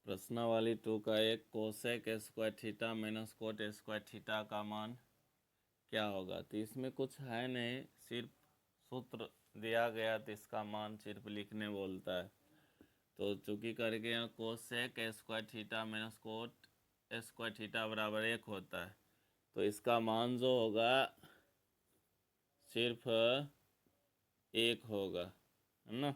प्रश्नावली 2 का एक cosec square theta minus cot square theta का मान क्या होगा। तो इसमें कुछ है नहीं, सिर्फ सूत्र दिया गया तो इसका मान सिर्फ लिखने बोलता है। तो चूंकि करके यहाँ cosec square theta minus cot square theta बराबर 1 होता है, तो इसका मान जो होगा सिर्फ 1 होगा, है ना।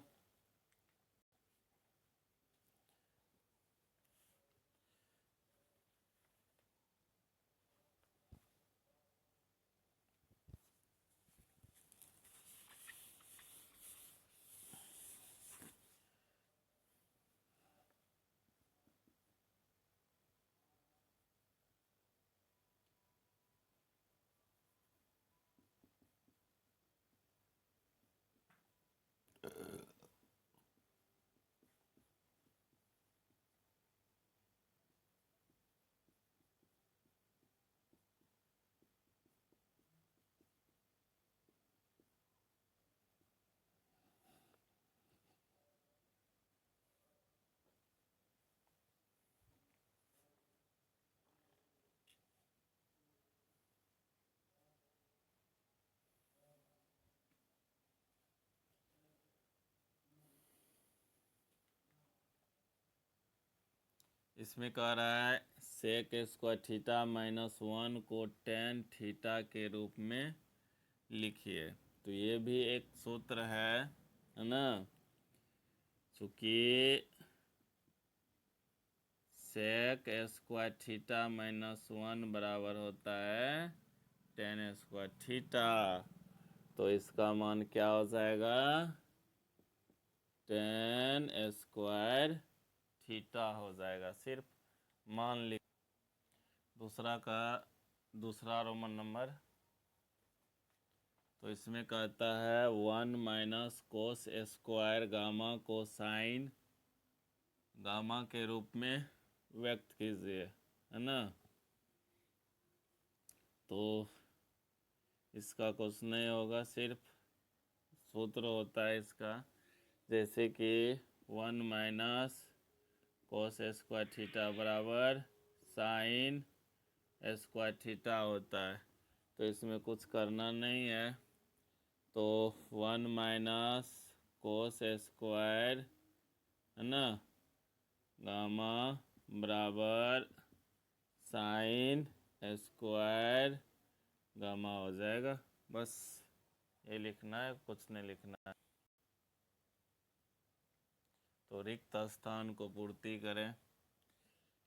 इसमें कह रहा है सेक स्क्वायर थीटा माइनस 1 को टेन थीटा के रूप में लिखिए। तो ये भी एक सूत्र है ना। चूंकि सेक स्क्वायर थीटा माइनस 1 बराबर होता है टेन स्क्वायर थीटा, तो इसका मान क्या हो जाएगा, टेन स्क्वायर थीटा हो जाएगा। सिर्फ मान लिख। दूसरा रोमन नंबर, तो इसमें कहता है 1 माइनस कोस स्क्वायर गामा को साइन गामा के रूप में व्यक्त कीजिए, है ना। तो इसका कुछ नहीं होगा, सिर्फ सूत्र होता है इसका, जैसे कि 1 माइनस कोस स्क्वायर थीटा बराबर साइन स्क्वायर थीटा होता है। तो इसमें कुछ करना नहीं है, तो 1 माइनस कोस स्क्वायर, है ना, गामा बराबर साइन स्क्वायर गामा हो जाएगा। बस ये लिखना है, कुछ नहीं लिखना है। तो रिक्त स्थान को पूर्ति करें,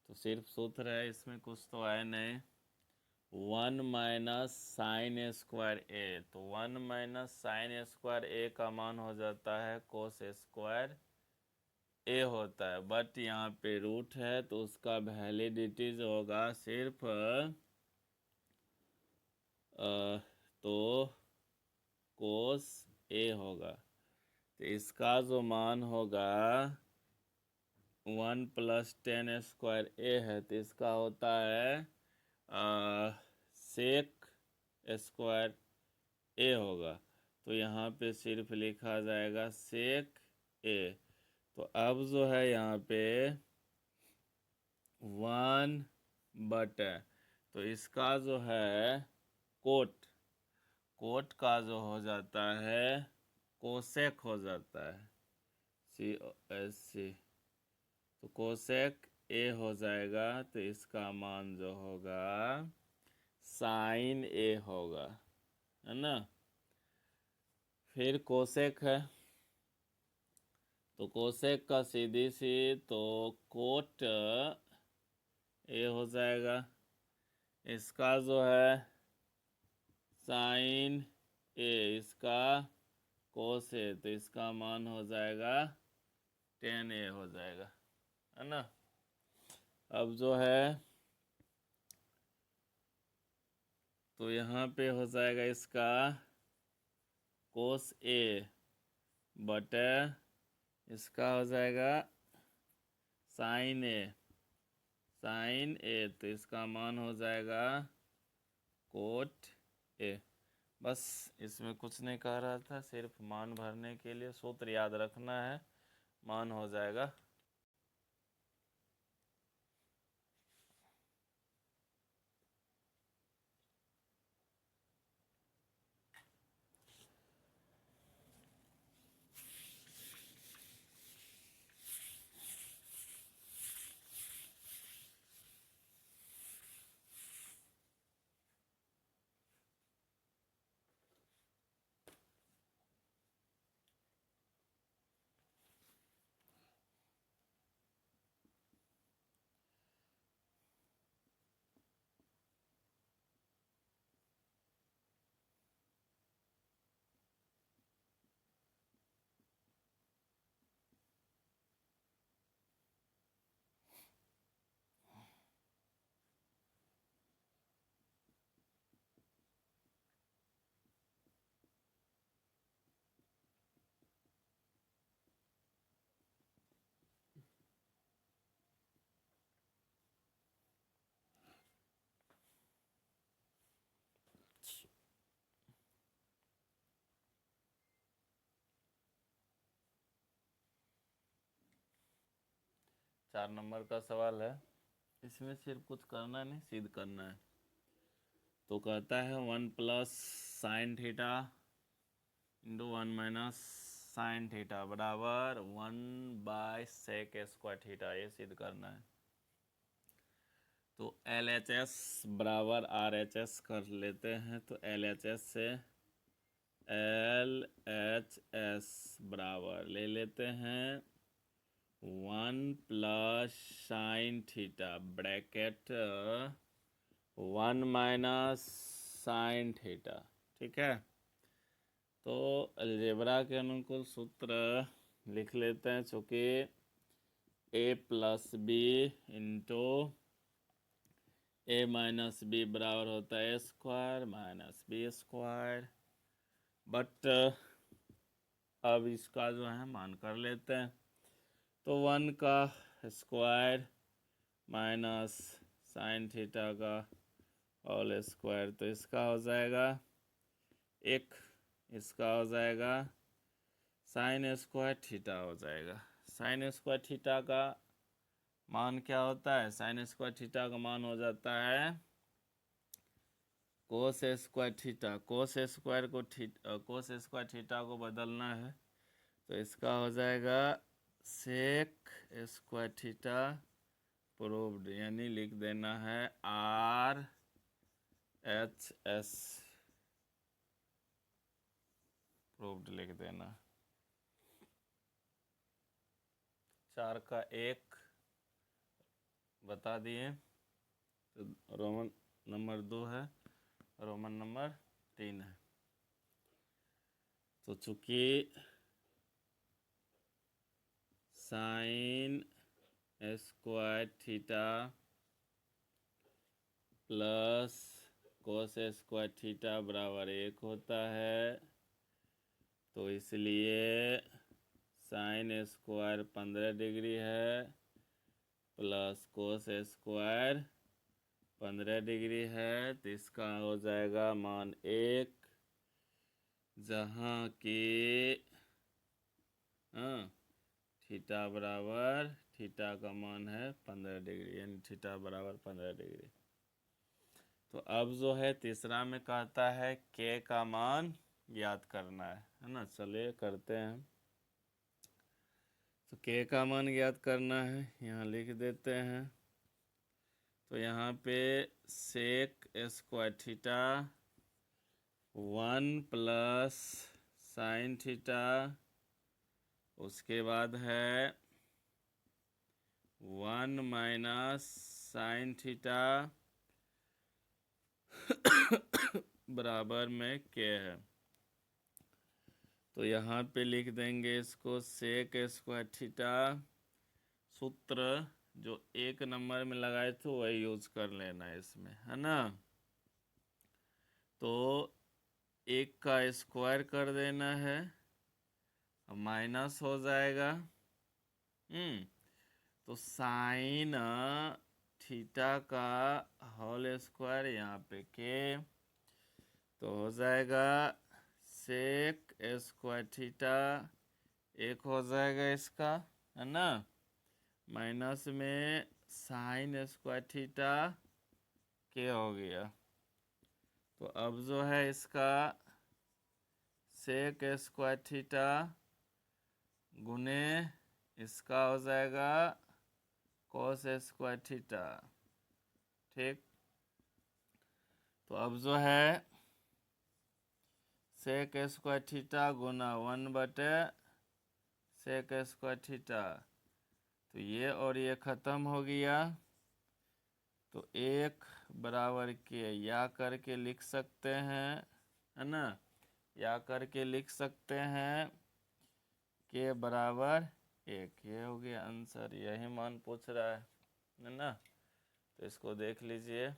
तो सिर्फ सूत्र है, इसमें कुछ तो है नहीं। 1 माइनस साइन स्क्वायर ए, तो 1 माइनस साइन स्क्वायर ए का मान हो जाता है कोस स्क्वायर ए होता है, बट यहाँ पे रूट है तो उसका वैलिडिटी जो होगा सिर्फ तो कोस ए होगा। तो इसका जो मान होगा 1 प्लस टेन स्क्वायर ए है, तो इसका होता है सेक स्क्वायर ए होगा। तो यहाँ पे सिर्फ लिखा जाएगा सेक ए। तो अब जो है यहाँ पे 1 बटा, तो इसका जो है कोट का जो हो जाता है कोसेक हो जाता है, COSC। तो कोसेक ए हो जाएगा, तो इसका मान जो होगा साइन ए होगा, है ना। फिर कोसेक है, तो कोसेक का सीधी सी तो कोट ए हो जाएगा। इसका जो है साइन ए, इसका कोस ए, तो इसका मान हो जाएगा टेन ए हो जाएगा, है ना। अब जो है तो यहाँ पे हो जाएगा इसका कोस ए बटे इसका हो जाएगा साइन ए, तो इसका मान हो जाएगा कोट ए। बस इसमें कुछ नहीं कह रहा था, सिर्फ मान भरने के लिए सूत्र याद रखना है, मान हो जाएगा। 4 नंबर का सवाल है, इसमें सिर्फ कुछ करना नहीं, सिद्ध करना है। तो कहता है 1 plus sine theta into 1 minus sine theta बराबर 1/sec² थीटा, ये सिद्ध करना है। तो LHS बराबर RHS कर लेते हैं। तो LHS से LHS बराबर ले लेते हैं 1 plus sine theta bracket 1 minus sine theta. ठीक है, तो अलजेब्रा के अनुकूल सूत्र लिख लेते हैं, चूँकि a plus B into a minus B बराबर होता है a² माइनस b²। बट अब इसका जो है मान कर लेते हैं। तो 1 का स्क्वायर माइनस साइन थीटा का होल स्क्वायर, तो इसका हो जाएगा 1, इसका हो जाएगा साइन स्क्वायर थीटा हो जाएगा। साइन स्क्वायर थीटा का मान क्या होता है? साइन स्क्वायर थीटा का मान हो जाता है cos square theta. Cos square theta को बदलना है, तो इसका हो जाएगा सेक स्क्वायर थीटा प्रूव्ड, यानी लिख देना है RHS प्रूव्ड लिख देना। 4 का 1 बता दिए, तो रोमन नंबर 2 है, रोमन नंबर 3 है। तो चूंकि sine square theta plus cos square theta बराबर 1 होता है, तो इसलिए साइन स्क्वायर 15 डिग्री है प्लस कोस स्क्वायर 15 डिग्री है, तो इसका हो जाएगा मान 1, जहाँ की थीटा बराबर, थीटा का मान है 15 डिग्री, यानी थीटा बराबर 15 डिग्री। तो अब जो है तीसरा में कहता है के का मान याद करना है ना। चलिए करते हैं। तो के का मान याद करना है, यहाँ लिख देते हैं। तो यहाँ पे sec square theta 1 plus sine theta, उसके बाद है 1 माइनस साइन थीटा बराबर में के है। तो यहाँ पे लिख देंगे इसको सेक स्क्वायर थीटा, सूत्र जो 1 नंबर में लगाए थे वही यूज कर लेना है इसमें, है ना। तो 1 का स्क्वायर कर देना है, माइनस हो जाएगा। तो साइन थीटा का होल स्क्वायर, यहाँ पे के, तो हो जाएगा सेक स्क्वायर थीटा 1 हो जाएगा इसका, है ना, माइनस में साइन स्क्वायर थीटा के हो गया। तो अब जो है इसका सेक स्क्वायर थीटा गुने इसका हो जाएगा कोस स्क्वायर थीटा। ठीक, तो अब जो है सेक स्क्वायर थीटा गुना 1/सेक स्क्वायर थीटा, तो ये और ये ख़त्म हो गया। तो 1 बराबर के या करके लिख सकते हैं, है ना, या करके लिख सकते हैं के बराबर 1। ये हो गया आंसर, यही मान पूछ रहा है ना। तो इसको देख लीजिए।